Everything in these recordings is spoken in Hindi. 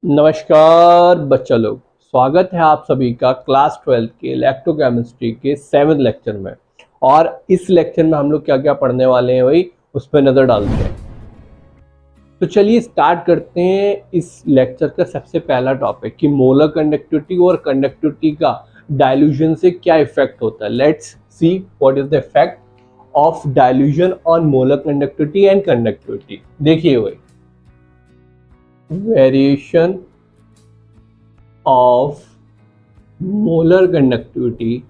नमस्कार बच्चा लोग, स्वागत है आप सभी का क्लास 12th के इलेक्ट्रोकेमिस्ट्री के 7th लेक्चर में। और इस लेक्चर में हम लोग क्या क्या पढ़ने वाले हैं भाई, उस पर नजर डालते हैं। तो चलिए स्टार्ट करते हैं इस लेक्चर का सबसे पहला टॉपिक कि मोलर कंडक्टिविटी और कंडक्टिविटी का डाइल्यूशन से क्या इफेक्ट होता है। Let's see what is the effect of dilution on molar conductivity and conductivity. देखिए भाई, variation of molar conductivity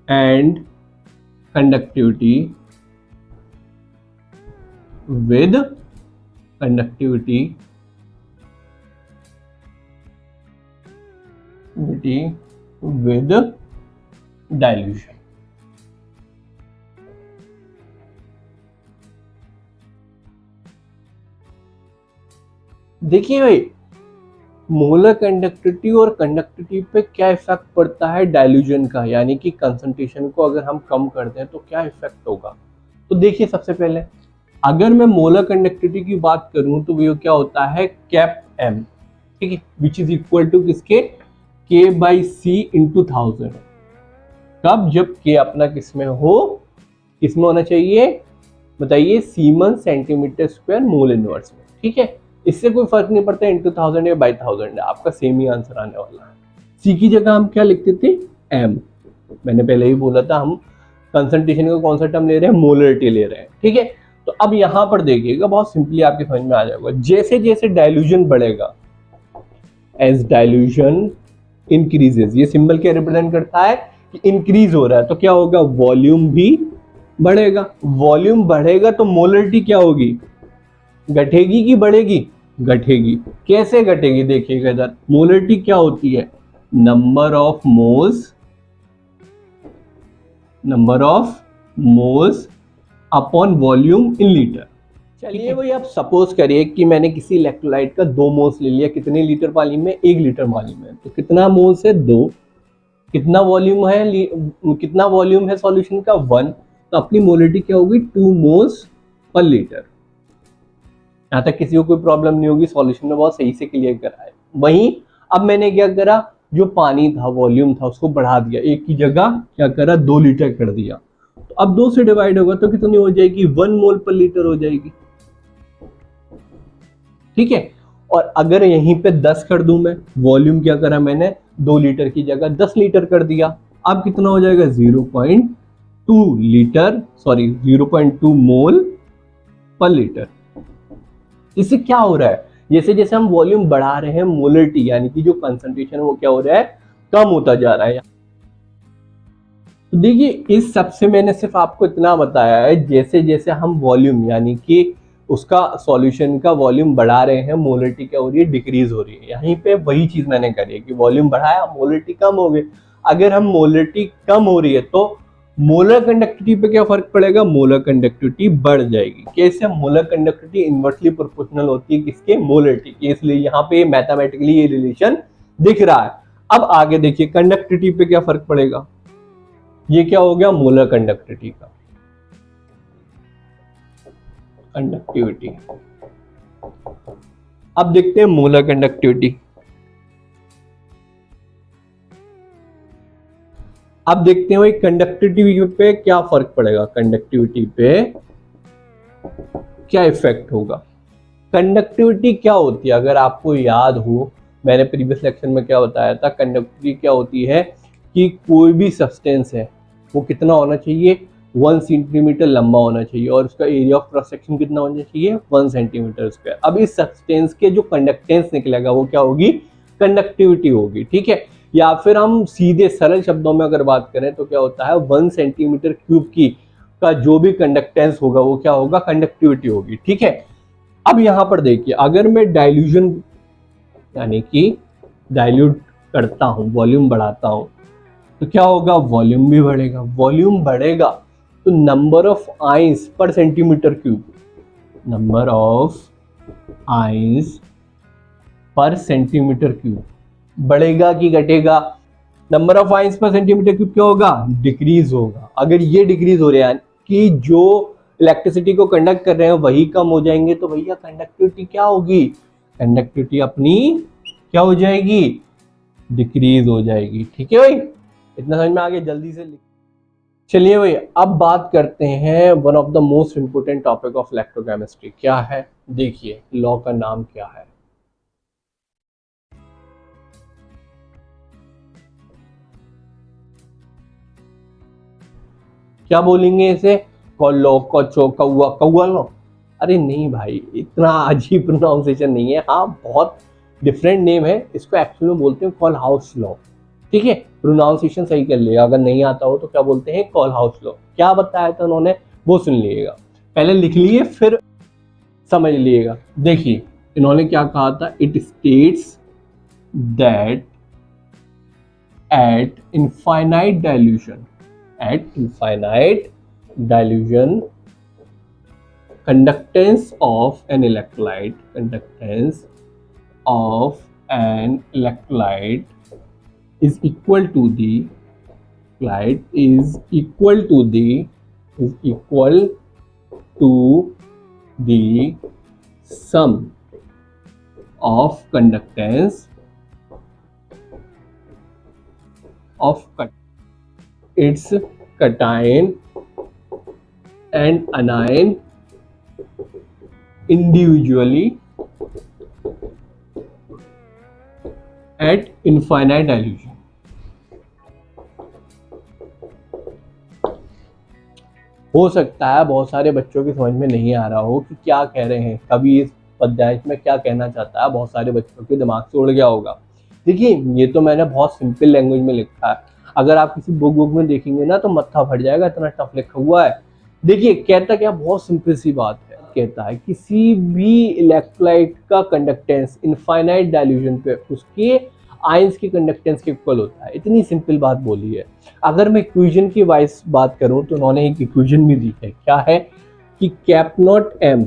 and conductivity with conductivity with dilution। देखिए भाई, मोलर कंडक्टिविटी और कंडक्टिविटी पे क्या इफेक्ट पड़ता है डाइल्यूशन का, यानी कि कंसंट्रेशन को अगर हम कम करते हैं तो क्या इफेक्ट होगा। तो देखिए, सबसे पहले अगर मैं मोलर कंडक्टिविटी की बात करूं तो वो क्या होता है, कैप एम, ठीक है, विच इज इक्वल टू किसके, के बाई सी इंटू 1000। कब, जब के अपना किसमें होना चाहिए, बताइए, semen centimetre square mole inverse में, ठीक है। इससे कोई फर्क नहीं पड़ता इंटू 1000 या बाई 1000, आपका सेम ही आंसर आने वाला है। सी की जगह हम क्या लिखते थे, एम। मैंने पहले ही बोला था हम कंसंट्रेशन का कौन सा टर्म ले रहे हैं, मोलरिटी ले रहे हैं, ठीक है। तो अब यहां पर देखिएगा, बहुत सिंपली आपके समझ में आ जाएगा। जैसे जैसे डाइल्यूशन बढ़ेगा, एज डाइल्यूशन इंक्रीजेस, ये सिंबल क्या रिप्रेजेंट करता है कि इंक्रीज हो रहा है, तो क्या होगा, वॉल्यूम भी बढ़ेगा। वॉल्यूम बढ़ेगा तो मोलरिटी क्या होगी, घटेगी कि बढ़ेगी, घटेगी। कैसे घटेगी, देखिएगा इधर, मोलरिटी क्या होती है, number of moles upon volume in litre. चलिए वही, आप सपोज करिए कि मैंने किसी इलेक्ट्रोलाइट का 2 मोल्स ले लिया, कितने लीटर पानी में, 1 लीटर पानी में, तो कितना मोल्स है, 2। कितना वॉल्यूम है सॉल्यूशन का, 1। तो अपनी मोलरिटी क्या होगी, 2 मोल्स पर लीटर। यहाँ तक किसी को कोई प्रॉब्लम नहीं होगी, सॉल्यूशन में बहुत सही से क्लियर करा है। वहीं अब मैंने क्या करा, जो पानी था, वॉल्यूम था, उसको बढ़ा दिया, एक की जगह क्या करा, 2 लीटर कर दिया। तो अब 2 से डिवाइड होगा तो कितनी हो जाएगी, 1 मोल पर लीटर हो जाएगी, ठीक है। और अगर यहीं पे 10 कर दूं मैं, वॉल्यूम क्या करा मैंने, 2 लीटर की जगह 10 लीटर कर दिया, अब कितना हो जाएगा, 0.2 मोल पर लीटर। इससे क्या हो रहा है, जैसे जैसे हम वॉल्यूम बढ़ा रहे हैं, मोलरिटी यानी कि जो कंसंट्रेशन है वो क्या हो रहा है, कम होता जा रहा है। तो देखिए, इस सब से मैंने सिर्फ आपको इतना बताया है, जैसे जैसे हम वॉल्यूम यानी कि उसका सॉल्यूशन का वॉल्यूम बढ़ा रहे हैं, मोलरिटी क्या हो रही है, डिक्रीज हो रही है। यहीं पे वही चीज मैंने करी है कि वॉल्यूम बढ़ाया, मोलरिटी कम हो गई। अगर हम मोलरिटी कम हो रही है तो मोलर कंडक्टिविटी पे क्या फर्क पड़ेगा, मोलर कंडक्टिविटी बढ़ जाएगी। कैसे, मोलर कंडक्टिविटी इनवर्सली प्रोपोर्शनल होती है किसके, मोलरिटी की, इसलिए यहाँ पे मैथमेटिकली ये रिलेशन दिख रहा है। अब आगे देखिए, कंडक्टिविटी पे क्या फर्क पड़ेगा, ये क्या हो गया, मोलर कंडक्टिविटी का, कंडक्टिविटी। अब देखते हैं मोलर कंडक्टिविटी। अब देखते हैं भाई, कंडक्टिविटी पे क्या फर्क पड़ेगा, कंडक्टिविटी पे क्या इफेक्ट होगा। कंडक्टिविटी क्या होती है, अगर आपको याद हो, मैंने प्रीवियस लेक्चर में क्या बताया था, कंडक्टिविटी क्या होती है कि कोई भी सब्सटेंस है वो कितना होना चाहिए, 1 सेंटीमीटर लंबा होना चाहिए, और उसका एरिया ऑफ क्रॉस सेक्शन कितना होना चाहिए, 1 सेंटीमीटर स्क्वायर। अब इस सब्सटेंस के जो कंडक्टेंस निकलेगा वो क्या होगी, कंडक्टिविटी होगी, ठीक है। या फिर हम सीधे सरल शब्दों में अगर बात करें तो क्या होता है, 1 सेंटीमीटर क्यूब की का जो भी कंडक्टेंस होगा वो क्या होगा, कंडक्टिविटी होगी, ठीक है। अब यहां पर देखिए, अगर मैं डाइल्यूशन यानी कि डाइल्यूट करता हूं, वॉल्यूम बढ़ाता हूं, तो क्या होगा, वॉल्यूम भी बढ़ेगा। वॉल्यूम बढ़ेगा तो नंबर ऑफ आइंस पर centimetre cube, number of ions पर सेंटीमीटर क्यूब बढ़ेगा कि घटेगा, नंबर ऑफ आइंस पर सेंटीमीटर क्यूब क्या होगा, डिक्रीज होगा। अगर ये डिक्रीज हो रहा है कि जो इलेक्ट्रिसिटी को कंडक्ट कर रहे हैं वही कम हो जाएंगे, तो भैया कंडक्टिविटी क्या होगी, कंडक्टिविटी अपनी क्या हो जाएगी, डिक्रीज हो जाएगी। ठीक है भाई, इतना समझ में आ गया, जल्दी से लिख। चलिए भाई अब बात करते हैं one of the most important topic of electrochemistry, क्या है, देखिए लॉ का नाम क्या है। क्या बोलेंगे इसे, कॉलो कोचो कौआ कौआ लो, अरे नहीं भाई इतना अजीब प्रोनाउंसिएशन नहीं है, हाँ बहुत डिफरेंट नेम है, इसको एक्चुअली में बोलते हैं कॉल हाउस लॉ। ठीक है, प्रोनाउंसिएशन सही कर लिएगा, अगर नहीं आता हो तो क्या बोलते हैं, कॉल हाउस लॉ। क्या बताया था उन्होंने वो सुन लीजिएगा, पहले लिख लिए फिर समझ लीजिएगा। देखिए इन्होंने क्या कहा था, it states that at infinite dilution conductance of an electrolyte is equal to the sum of conductance of its cation and anion individually at infinite dilution। हो सकता है बहुत सारे बच्चों की समझ में नहीं आ रहा हो कि क्या कह रहे हैं, कभी इस अध्याय में क्या कहना चाहता है, बहुत सारे बच्चों के दिमाग से उड़ गया होगा। देखिए ये तो मैंने बहुत सिंपल लैंग्वेज में लिखा है, अगर आप किसी बुक में देखेंगे ना तो मत्था फट जाएगा, इतना टफ लिखा हुआ है। देखिए कहता क्या, बहुत सिंपल सी बात है, कहता है किसी भी इलेक्ट्रोलाइट का कंडक्टेंस इनफाइनाइट डाइल्यूशन पे उसके आयंस के कंडक्टेंस के इक्वल होता है, इतनी सिंपल बात बोली है। अगर मैं इक्वेशन की वाइज बात करूं तो उन्होंने एक इक्वेशन भी दी है, क्या है कि कैप नॉट एम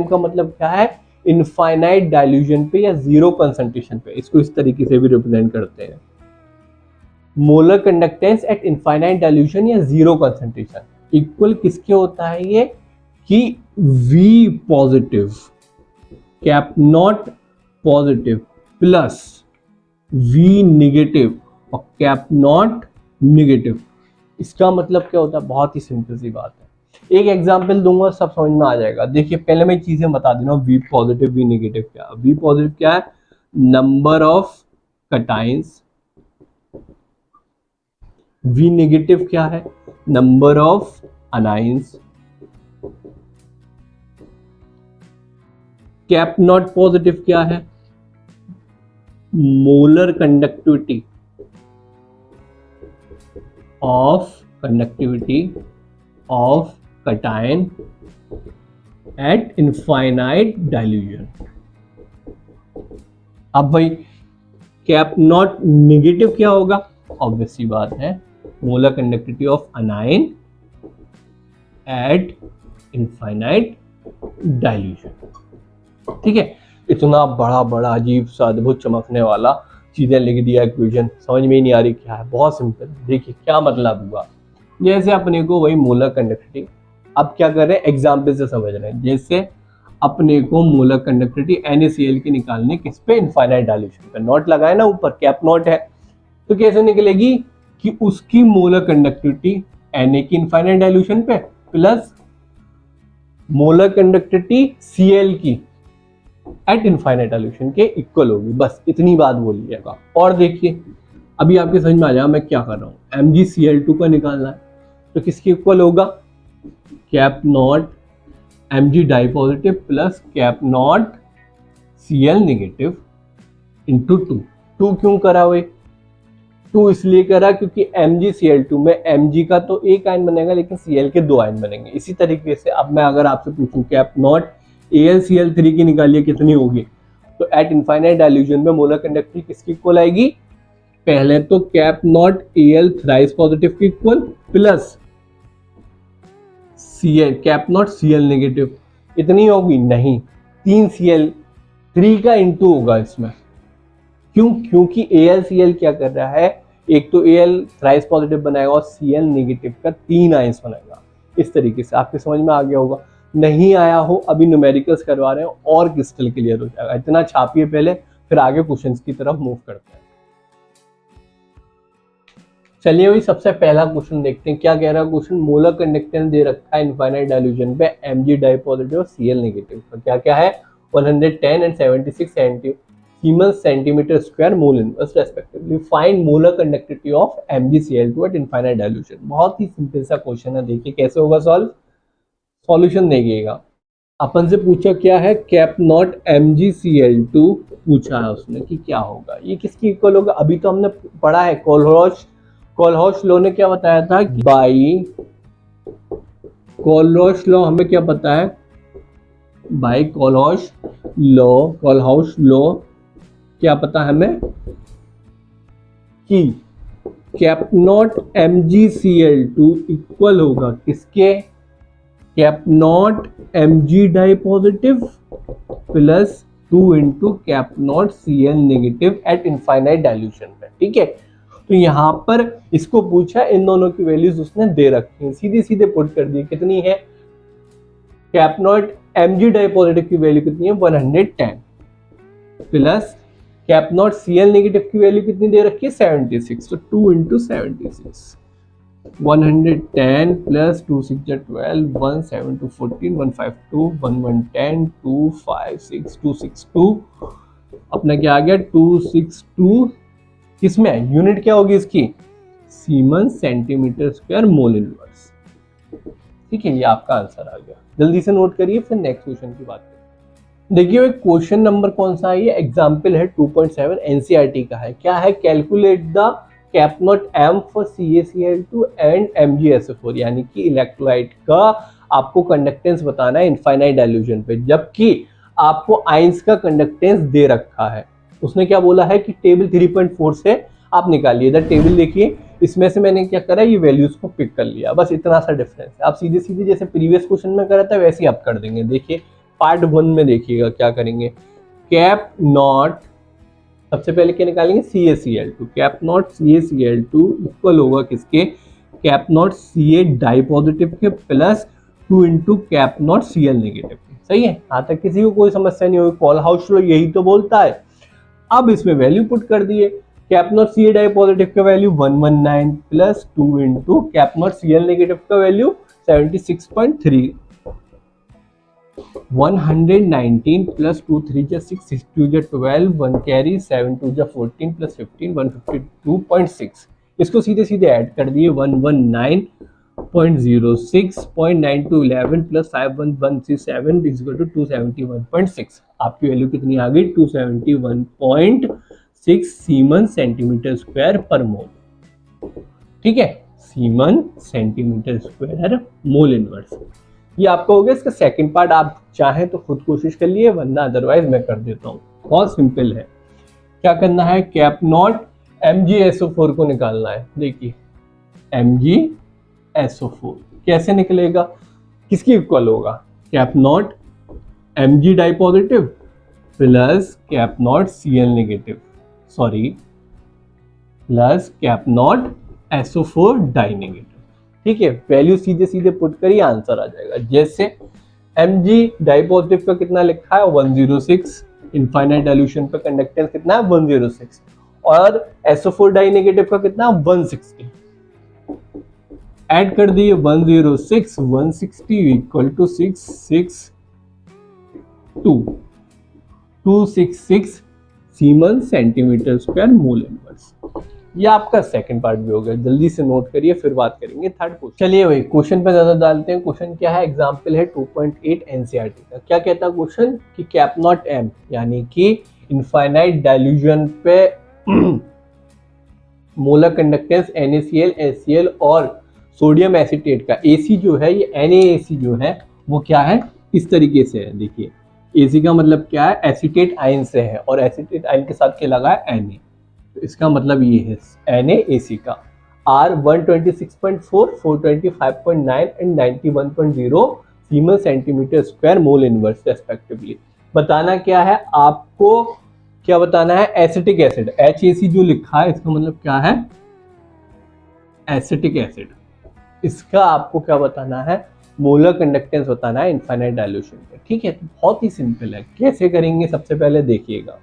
का मतलब क्या है, इनफाइनाइट डाइल्यूशन पे या जीरो कंसंट्रेशन पे, इसको इस तरीके से भी रिप्रेजेंट करते हैं, molar conductance eight infinite dilution या जीरो कंसंट्रेशन इक्वल किसके होता है ये, कि V positive cap naught positive plus V negative और कैप नॉट नेगेटिव। इसका मतलब क्या होता है, बहुत ही सिंपल सी बात है, एक एग्जांपल दूंगा सब समझ में आ जाएगा। देखिए पहले मैं चीजें बता देना, V पॉजिटिव V नेगेटिव क्या, V पॉजिटिव क्या है, number of cations, V negative क्या है, number of anions, cap naught positive क्या है, molar conductivity of cation at infinite dilution। अब भाई कैप नॉट नेगेटिव क्या होगा, ऑब्वियस सी बात है, molar conductivity of अनायन eight infinite dilution. ठीक है, इतना बड़ा बड़ा अजीब सा अद्भुत चमकने वाला चीजें लिख दिया इक्वेशन, समझ में ही नहीं आ रही क्या है, बहुत सिंपल। देखिए क्या मतलब हुआ, जैसे अपने को वही मोलर कंडक्टिविटी, अब क्या कर रहे हैं एग्जाम्पल से समझ रहे हैं, जैसे अपने को मोलर कंडक्टिविटी NaCl की निकालने किस पे, इनफाइनाइट डाइल्यूशन पे, नॉट लगाए ना ऊपर, कैप नॉट है तो कैसे निकलेगी कि उसकी मोलर कंडक्टिविटी Na की इनफाइनाइट डाइल्यूशन पे प्लस मोलर कंडक्टिविटी Cl की एट इनफाइनाइट डाइल्यूशन के इक्वल होगी, बस इतनी बात बोलिएगा। और देखिए अभी आपके समझ में आ जाएगा मैं क्या कर रहा हूँ, MgCl2 का निकालना है तो किसके इक्वल होगा, cap not Mg di positive plus cap not Cl negative into 2 क्यों करा हुए, 2 इसलिए करा क्योंकि MgCl2 में Mg का तो एक आयन बनेगा लेकिन Cl के 2 आयन बनेंगे। इसी तरीके से अब मैं अगर आपसे पूछूं कैप नॉट AlCl3 की निकालिए कितनी होगी, तो एट इनफाइनाइट डाइल्यूशन में मोलर कंडक्टिविटी किसकी इक्वल आएगी, पहले तो cap naught Al thrice positive की equal plus Cl cap not Cl negative, इतनी होगी नहीं, 3 Cl3 का इंटू होगा इसमें, क्यों, क्योंकि AlCl क्या कर रहा है, एक तो Al थ्राइस पॉजिटिव बनाएगा और Cl नेगेटिव का 3 आयंस बनाएगा, इस तरीके से आपके समझ में आ गया होगा। नहीं आया हो, अभी न्यूमेरिकल्स करवा रहे हो और क्रिस्टल क्लियर हो जाएगा। इतना छापिए पहले, फिर आगे क्वेश्चंस की तरफ मूव करते हैं। चलिए भाई, सबसे पहला क्वेश्चन देखते हैं क्या कह रहा है क्वेश्चन। मोलर कंडक्टेंस दे रखा है इनफाइनाइट डाइल्यूशन पे Mg डाई पॉजिटिव और Cl नेगेटिव का। क्या क्या है, 110 and 76 siemens centimetre square mole inverse respectively. Find molar conductivity of MgCl2 eight infinite dilution. बहुत ही सिंपल सा क्वेश्चन है, देखिए कैसे होगा सॉल्व। सॉल्यूशन देखिएगा, अपन से पूछा क्या है, कैप नॉट MgCl2 पूछा है उसने कि क्या होगा, ये किसकी इक्वल होगा। अभी तो हमने पढ़ा है कोलहॉश लॉ ने क्या बताया था कि बाई कोलहॉश लॉ, हमें क्या पता है बाई कोलहॉश लॉ क्या पता है हमें कि कैप नॉट MgCl2 इक्वल होगा किसके, cap not Mg di positive plus 2 into cap not Cl negative at infinite dilution पे। ठीक है, तो यहाँ पर इसको पूछा, इन दोनों की वैल्यूज उसने दे रखी हैं, सीधे सीधे पुट कर दी। कितनी है, cap not Mg di positive की वैल्यू कितनी है 110 plus cap not Cl negative की वैल्यू कितनी दे रखी है 76। तो 2 इंटू 76, 110 प्लस 2 6 12, 1 7 2 14, 152, 1 1 10, 2 5 6 2 6 2, अपना क्या आ गया 262। किसमें यूनिट क्या होगी इसकी, siemens centimetre square mole inverse. ठीक है, ये आपका आंसर आ गया, जल्दी से नोट करिए, फिर नेक्स्ट क्वेश्चन की बात करें। देखिए क्वेश्चन नंबर कौन सा है, ये एग्जाम्पल है 2.7 एनसीईआरटी का है। क्या है, calculate the cap not M for CaCl2 and MgSO4, यानी कि इलेक्ट्रोलाइट का आपको कंडक्टेंस बताना है इनफाइनाइट डाइल्यूशन पे, जबकि आपको आयंस का कंडक्टेंस दे रखा है। उसने क्या बोला है कि टेबल 3.4 से आप निकालिए। इधर टेबल देखिए, इसमें से मैंने क्या करा, ये वैल्यूज को पिक कर लिया, बस इतना सा डिफरेंस है। आप सीधे सीधे जैसे प्रीवियस क्वेश्चन में करा था वैसे ही आप कर देंगे। देखिए पार्ट 1 में देखिएगा क्या करेंगे, कैप नॉट सबसे पहले क्या निकालेंगे CaCl2, cap not CaCl2 equal होगा किसके, cap naught Ca di positive के plus 2 into cap not Cl negative के। सही है, यहाँ तक किसी को कोई समस्या नहीं होगी, कोलहाउस लॉ यही तो बोलता है। अब इसमें वैल्यू पुट कर दिए, cap naught Ca di positive का value 119 plus 2 into cap not Cl negative का वैल्यू 76.3, 119 प्लस 2 3 जा 6 6 2 जा 12, 1 कैरी 7 2 जा 14 प्लस 15 152.6। इसको सीधे सीधे ऐड कर दिए, 119.06.9211 प्लस 5117 इज इक्वल टू 271.6। आपकी वैल्यू कितनी आ गई 271.6 सीमन सेंटीमीटर स्क्वायर पर मोल। ठीक है, semen centimetre square mole inverse. ये आपका हो गया इसका सेकंड पार्ट। आप चाहें तो खुद कोशिश कर लिए, वरना अदरवाइज मैं कर देता हूँ। बहुत सिंपल है, क्या करना है, कैप नॉट MgSO4 को निकालना है। देखिए MgSO4 कैसे निकलेगा, किसकी इक्वल होगा, cap not Mg di positive plus cap not Cl negative, sorry plus cap naught SO4 di negative. ठीक है, वैल्यू सीधे सीधे पुट करिए, आंसर आ जाएगा। जैसे Mg डाई पॉजिटिव का कितना लिखा है 106, इनफाइनाइट डाइल्यूशन पे कंडक्टेंस कितना है 106, और SO4 डाई नेगेटिव का कितना 160। ऐड कर दिए 106 160 equal to 266 siemens centimetre square mole inverse. ये आपका सेकंड पार्ट भी हो गया, जल्दी से नोट करिए, फिर बात करेंगे थर्ड क्वेश्चन। चलिए भाई क्वेश्चन पे ज्यादा डालते हैं। क्वेश्चन क्या है, एग्जांपल है 2.8 एनसीईआरटी का। क्या कहता है क्वेश्चन कि कैप नॉट M यानी कि इनफाइनाइट डाइल्यूशन पे मोलर कंडक्टेंस NaCl HCl और सोडियम एसीटेट का AC जो है, ये NaAC जो है वो क्या है, इस तरीके से है। देखिए AC का मतलब क्या है, एसीटेट आयन से है, और एसीटेट आयन के साथ क्या लगा है Na, तो इसका मतलब ये है NaAC का R 126.4, 425.9 and 91.0 semen centimetre square mole inverse respectively. बताना क्या है आपको, क्या बताना है, एसिटिक एसिड HAC जो लिखा है इसका मतलब क्या है, एसिटिक एसिड। इसका आपको क्या बताना है, मोलर कंडक्टेंस बताना है इनफाइनाइट डाइल्यूशन पे। ठीक है, तो बहुत ही सिंपल है। कैसे करेंगे सबसे पहले देखिएगा।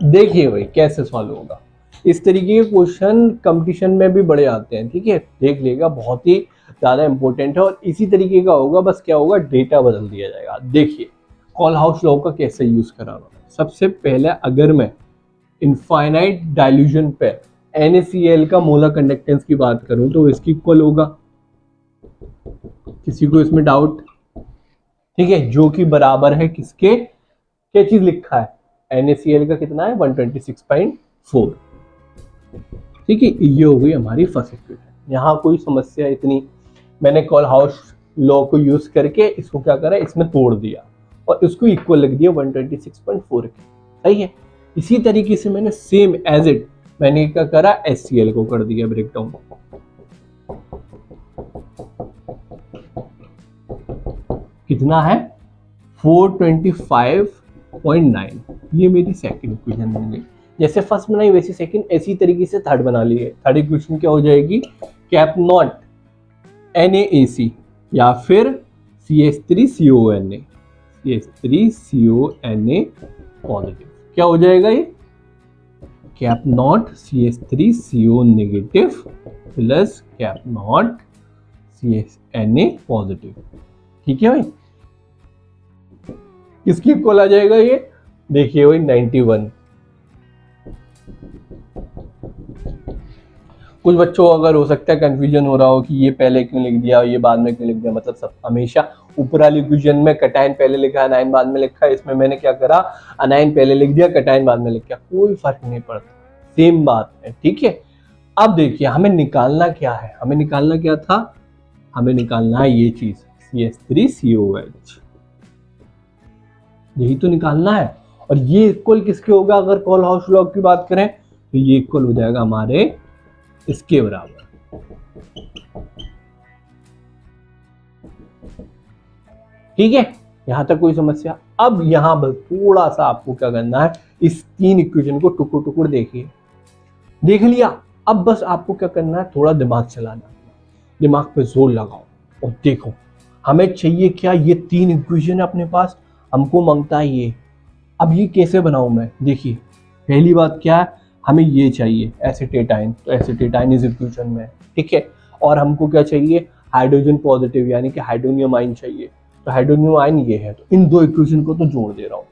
देखिए भाई कैसे सॉल्व होगा। इस तरीके के क्वेश्चन कंपटीशन में भी बड़े आते हैं। ठीक है, देख लेगा, बहुत ही ज्यादा इंपॉर्टेंट है और इसी तरीके का होगा। बस क्या होगा, डेटा बदल दिया जाएगा। देखिए कोलहाउस लॉ का कैसे यूज कराना। सबसे पहले अगर मैं इनफाइनाइट डाइल्यूशन पे NaCl का मोलर कंडक्टेंस की बात करूं तो इसकी इक्वल होगा, किसी को इसमें डाउट? ठीक है, जो कि बराबर है किसके, क्या चीज लिखा है, NaCl का कितना है 126.4। ठीक है, ये हो गई हमारी फर्स्ट इक्वेशन। यहाँ कोई समस्या इतनी, मैंने कोलहाउस लॉ को यूज करके इसको क्या करा, इसमें तोड़ दिया और इसको इक्वल लिख दिया 126.4 के। सही है। इसी तरीके से मैंने सेम एज इट मैंने क्या करा, HCl को कर दिया ब्रेक डाउन। कितना है 425.9। ये मेरी सेकंड इक्वेशन बन गई। जैसे फर्स्ट बनाई वैसी सेकंड, इसी तरीके से थर्ड बना ली है। थर्ड इक्वेशन क्या हो जाएगी, कैप नॉट NaAC या फिर CH3CONA पॉजिटिव। क्या हो जाएगा ये, cap not CH3CO negative plus cap not CHNA positive. ठीक है भाई, किसकी इक्वल आ जाएगा ये, देखिए भाई 91। कुछ बच्चों को अगर हो सकता है कंफ्यूजन हो रहा हो कि ये पहले क्यों लिख दिया ये बाद में क्यों लिख दिया। मतलब सब हमेशा ऊपर वाली इक्वेशन में कटायन पहले लिखा अनायन बाद में लिखा है, इसमें मैंने क्या करा, अनायन पहले लिख दिया कटायन बाद में लिख दिया, कोई फर्क नहीं पड़ता, सेम बात है। ठीक है, अब देखिए हमें निकालना क्या है, हमें निकालना क्या था, हमें निकालना है ये चीज CH3COH, यही तो निकालना है। और ये इक्वल किसके होगा, अगर कोलहाउस लॉ की बात करें तो ये इक्वल हो जाएगा हमारे इसके बराबर। ठीक है, यहां तक कोई समस्या? अब यहां बस थोड़ा सा आपको क्या करना है, इस तीन इक्वेशन को टुकड़ टुकड़ देखिए। देख लिया, अब बस आपको क्या करना है, थोड़ा दिमाग चलाना, दिमाग पे जोर लगाओ और देखो हमें चाहिए क्या, ये तीन इक्वेशन अपने पास, हमको मांगता है ये। अब ये कैसे बनाऊं मैं, देखिए पहली बात क्या है, हमें ये चाहिए एसिटेटाइन, तो एसिटेटाइन इस इक्वेशन में। ठीक है, और हमको क्या चाहिए, हाइड्रोजन पॉजिटिव यानी कि हाइड्रोनियम आयन चाहिए, तो हाइड्रोनियम आयन ये है। तो इन दो इक्वेशन को तो जोड़ दे रहा हूँ।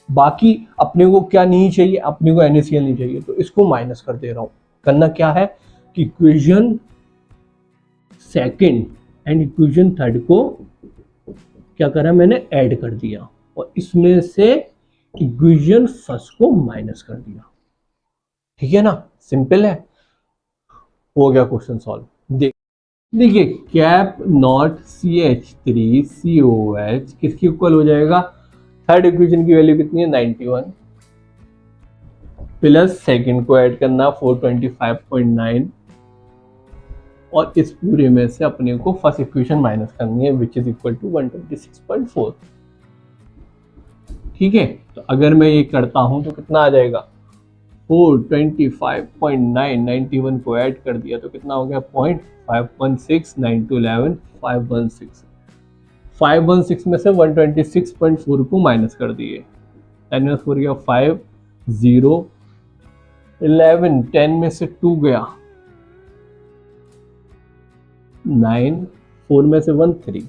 बाकी अपने को क्या नहीं चाहिए, अपने को NaCl नहीं चाहिए, तो इसको माइनस कर दे रहा हूँ। करना क्या है कि equation second and equation third को क्या करा मैंने, ऐड कर दिया और इसमें से इक्वेशन फर्स्ट को माइनस कर दिया। ठीक है ना, सिंपल है, हो गया क्वेश्चन सॉल्व। देखिए कैप नॉट CH3COH किसकी इक्वल हो जाएगा, थर्ड इक्वेशन की वैल्यू कितनी है 91 प्लस सेकंड को ऐड करना 425.9 और इस पूरे में से अपने को फर्स्ट इक्वेशन माइनस करनी है विच इज इक्वल टू 126.4। ठीक है, तो अगर मैं ये करता हूं तो कितना आ जाएगा, 425.9, 91 को ऐड कर दिया तो कितना हो गया 0.516, 9 to 11 516 में से 126.4 को माइनस कर दिए, 10 4 गया 5 0 11 10 में से 2 गया 9 4 में से 1 3,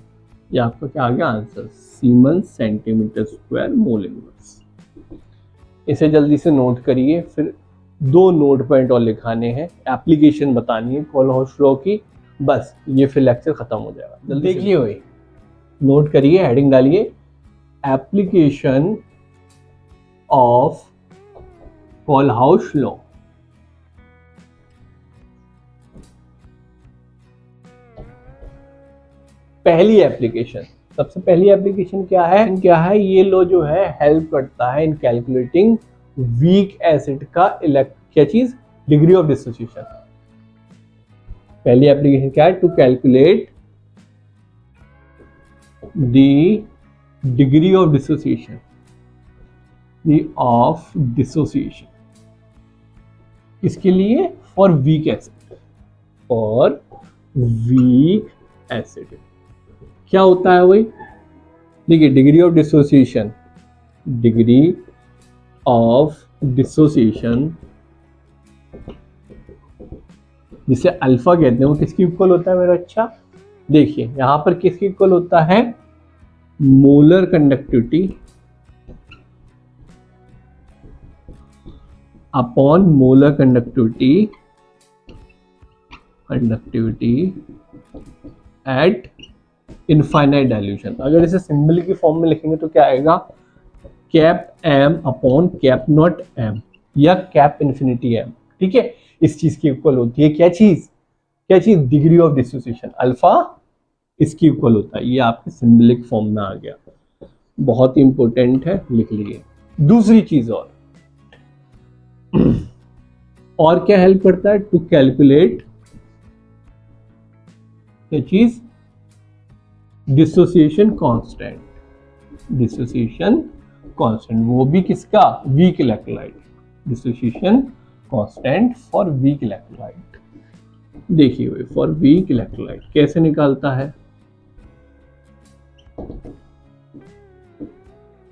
ये आपका क्या आ गया answer, siemens centimetre square mole inverse. इसे जल्दी से नोट करिए, फिर 2 नोट पॉइंट और लिखाने हैं, एप्लीकेशन बतानी है कोलहाउस लॉ की, बस ये फिर लेक्चर खत्म हो जाएगा। जल्दी देखिए हुए, नोट करिए, हेडिंग डालिए एप्लीकेशन ऑफ कोलहाउस लॉ। पहली एप्लीकेशन, सबसे पहली एप्लीकेशन क्या है, ये लो जो है हेल्प करता है इन कैलकुलेटिंग वीक एसिड का क्या चीज, डिग्री ऑफ डिसोसिएशन। पहली एप्लीकेशन क्या है, to calculate the degree of dissociation, किसके लिए? For weak acid, for weak acid क्या होता है वही? देखिए degree of dissociation, degree of dissociation जिसे अल्फा कहते हैं, वो किसकी इक्वल होता है मेरा? अच्छा देखिए यहां पर किसकी इक्वल होता है? Molar conductivity upon molar conductivity at infinite dilution. अगर इसे सिंबल की फॉर्म में लिखेंगे तो क्या आएगा? Cap M upon cap naught M या कैप इन्फिनिटी एम। ठीक है, इस चीज की इक्वल होती है क्या चीज? डिग्री ऑफ डिसोसिएशन, अल्फा इसकी इक्वल होता है। ये आपके सिंबलिक फॉर्म में आ गया, बहुत ही इंपॉर्टेंट है, लिख लीजिए। दूसरी चीज और क्या हेल्प करता है? टू कैलकुलेट ये चीज डिसोसिएशन कांस्टेंट, वो भी किसका? Weak electrolyte, dissociation constant for weak electrolyte. देखिए फॉर वीक इलेक्ट्रोलाइट कैसे निकालता है?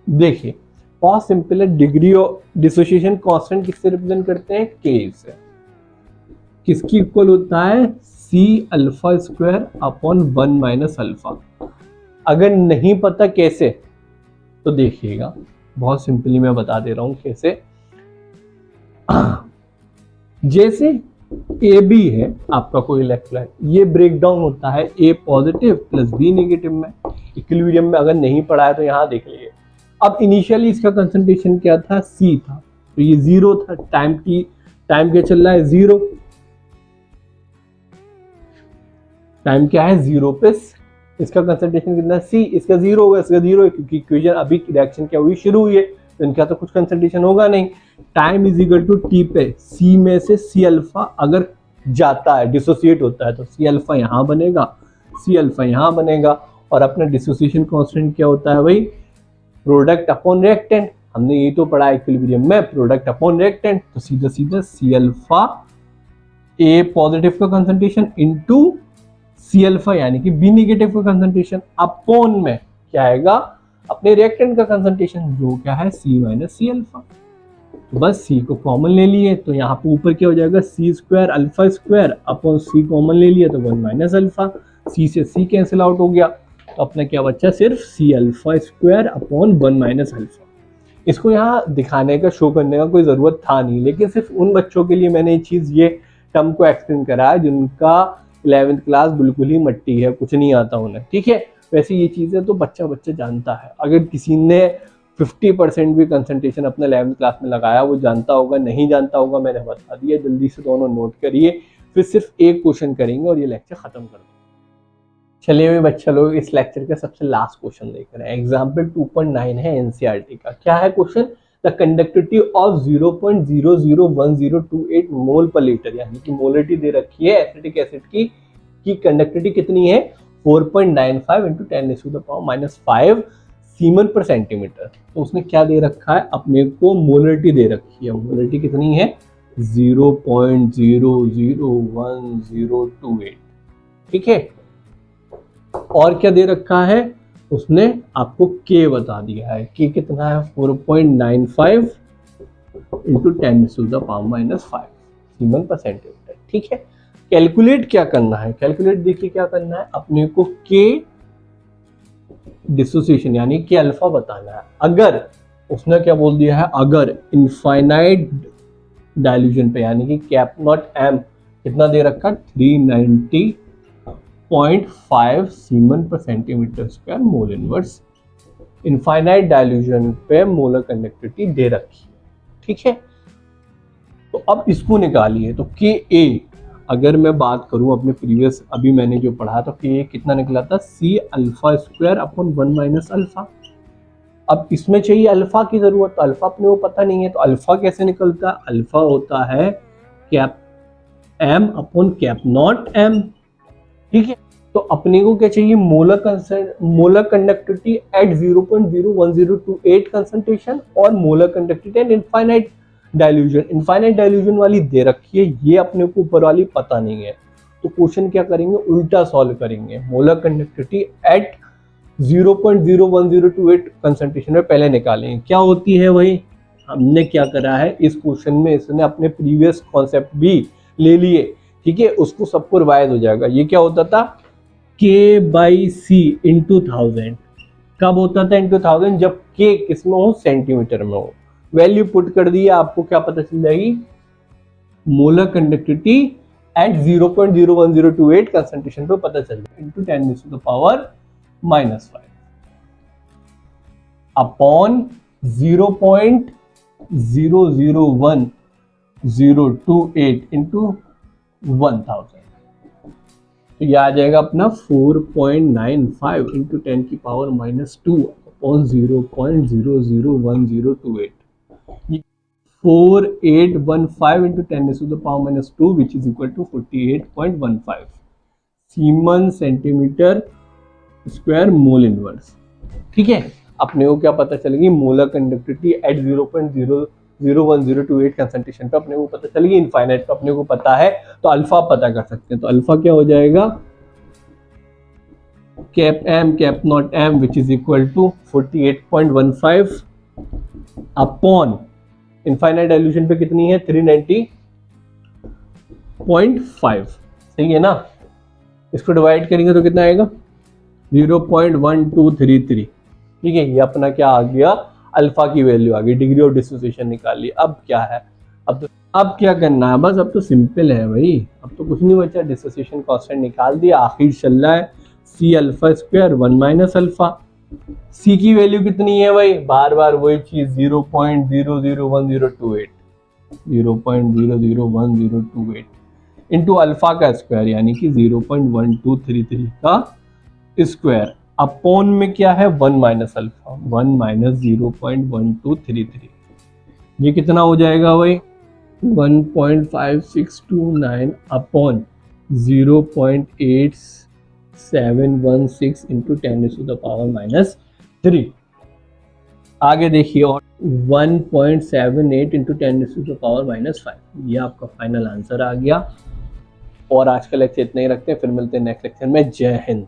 देखिए बहुत सिंपल है, डिग्री ऑफ डिसोसिएशन कांस्टेंट किससे रिप्रेजेंट करते हैं? के से। किसकी इक्वल होता है? C alpha square upon 1 minus alpha. अगर नहीं पता कैसे तो देखिएगा, बहुत सिंपली मैं बता दे रहा हूं कैसे। जैसे ए बी है आपका कोई इलेक्ट्रोलाइट, ये ब्रेक डाउन होता है ए पॉजिटिव प्लस बी नेगेटिव में। इक्विलिब्रियम में अगर नहीं पढ़ा है तो यहां देख लीजिए। अब इनिशियली इसका कंसंट्रेशन क्या था? सी था, तो ये 0 था। टाइम क्या चल रहा है? 0। टाइम क्या है? 0 पे इसका कंसंट्रेशन कितना? सी। इसका 0 होगा, इसका 0 है, क्योंकि इक्वेशन अभी रिएक्शन क्या हुई? शुरू हुई है, तो इनका तो कुछ कंसंट्रेशन होगा नहीं। Time is equal to T पे सी में से सी अल्फा अगर जाता है, डिसोसिएट होता है, तो सी अल्फा यहां बनेगा, सी अल्फा यहां बनेगा। और अपना डिसोसिएशन कांस्टेंट क्या होता है भाई? Product upon reactant. हमने ये तो पढ़ा इक्विलिब्रियम में, प्रोडक्ट अपॉन रिएक्टेंट, तो सीधा सीधा सी अल्फा ए पॉजिटिव का कंसंट्रेशन इनटू सी अल्फा यानी कि बी नेगेटिव का कंसंट्रेशन अपॉन में क्या आएगा? अपने रिएक्टेंट का कंसंट्रेशन, जो क्या है? सी माइनस सी अल्फा। तो बस सी को कॉमन ले लिए तो यहाँ पे ऊपर क्या हो जाएगा? सी स्क्वायर अल्फा स्क्वायर अपॉन सी कॉमन ले लिया तो 1 माइनस अल्फा। सी से सी कैंसिल आउट हो गया, तो अपना क्या बचा? सिर्फ C alpha square upon 1 minus alpha. इसको यहाँ दिखाने का, शो करने का कोई ज़रूरत था नहीं, लेकिन सिर्फ उन बच्चों के लिए मैंने ये टर्म को एक्सप्लेन करा है जिनका 11th क्लास बिल्कुल ही मट्टी है, कुछ नहीं आता उन्हें। ठीक है, वैसे ये चीज़ें तो बच्चा जानता है। अगर किसी ने 50% भी कंसंट्रेशन अपने 11th क्लास में लगाया, वो जानता होगा। नहीं जानता होगा, मैंने बता दिया। जल्दी से दोनों नोट करिए, फिर सिर्फ एक क्वेश्चन करेंगे और ये लेक्चर खत्म कर देंगे। चलिए भी बच्चा लोग, इस लेक्चर का सबसे लास्ट क्वेश्चन देख रहे हैं। एग्जाम्पल 2.9 है एनसीईआरटी का। क्या है क्वेश्चन? द कंडक्टिविटी ऑफ 0.001028 मोल पर लीटर, यानी कि मोलरिटी दे रखी है एसिटिक एसिड की कंडक्टिविटी कितनी है? 4.95 × 10⁻⁻5 सीमन पर सेंटीमीटर। तो उसने क्या दे रखा है? अपने को मोलरिटी दे रखी है। मोलरिटी कितनी है? 0.001028। ठीक है, और क्या दे रखा है? उसने आपको के बता दिया है। के कितना है? 4.95 × 10⁻⁻5 सीमन पर सेंटीमीटर। ठीक है, कैलकुलेट क्या करना है? कैलकुलेट देखिए क्या करना है, अपने को के डिसोसिएशन यानी कि अल्फा बताना है। अगर उसने क्या बोल दिया है? अगर इनफाइनाइट डाइल्यूशन पे यानी कि कैप नॉट एम कितना दे रखा? 390.5 सीमन पर centimetre square mole inverse. Infinite dilution पे मोलर कंडक्टिविटी दे रखी है। ठीक है, तो अब इसको निकालिए। तो के ए, अगर मैं बात करूं अपने प्रीवियस, अभी मैंने जो पढ़ा, तो के ए कितना निकला था? C alpha square upon 1 minus alpha. अब इसमें चाहिए अल्फा की जरूरत, तो अल्फा अपने को पता नहीं है, तो अल्फा कैसे निकलता है? अल्फा होता है cap M upon cap naught M. ठीक है, तो अपने को क्या चाहिए? मोलर कंडक्टिविटी एट 0.01028 कंसंट्रेशन और molar conductivity at infinite dilution, infinite dilution वाली दे रखी है, ये अपने को ऊपर वाली पता नहीं है, तो क्वेश्चन क्या करेंगे, उल्टा सॉल्व करेंगे। मोलर कंडक्टिविटी एट 0.01028 कंसंट्रेशन में पहले निकालेंगे, क्या होती है वही हमने क्या करा है इस क्वेश्चन में, इसने अपने प्रीवियस कॉन्सेप्ट भी ले लिए, ठीक है, उसको सबको रिवाइज हो जाएगा। ये क्या होता था, K/C इंटू 1000, कब होता था इंटू 1000, जब K किस में हो, सेंटीमीटर में हो। वैल्यू पुट कर दी, आपको क्या पता चल जाएगी, मोलर कंडक्टिविटी एट 0.01028 कंसंट्रेशन पे पता चल जाएगा, इंटू 10⁻⁻5 अपॉन 0.00128 इंटू 1000, तो ये आ जाएगा अपना 4.95 into 10⁻⁻2 upon 0.00108, 4815 into 10⁻⁻2 which is equal to 48.15 siemens centimetre square mole inverse. ठीक है, अपने को क्या पता चलेगी, मोलर कंडक्टिविटी एट 0.00108 कंसंट्रेशन पे अपने को पता चलेगी, इनफाइनाइट पे अपने को पता है, तो अल्फा पता कर सकते हैं। तो अल्फा क्या हो जाएगा, cap M cap naught M which is equal to 48.15 upon infinite dilution पे कितनी है, 390.5, सही है ना। इसको डिवाइड करेंगे तो कितना आएगा, 0.1233। ठीक है, ये अपना क्या आ गया, अल्फा की वैल्यू आ गई, डिग्री ऑफ डिसोसिएशन निकाल ली। अब क्या है, अब क्या करना है, बस अब तो सिंपल है भाई, अब तो कुछ नहीं बचा, डिसोसिएशन कांस्टेंट निकाल दिया, आखिर चल रहा है C alpha square 1 minus alpha. C की वैल्यू कितनी है भाई, बार बार वही चीज 0.00108 0.00108 इंटू अल्फा का स्क्वायर यानी कि 0.1233 का स्क्वायर अपॉन में क्या है 1 माइनस अल्फा 1 माइनस 0.1233, ये कितना हो जाएगा भाई 1.5629 अपॉन 0.8716 इंटू 10⁻⁻3। आगे देखिए और 1.78 इंटू 10⁻⁻5, ये आपका फाइनल आंसर आ गया। और आज का लेक्चर इतना ही रखते हैं, फिर मिलते हैं नेक्स्ट लेक्चर में। जय हिंद।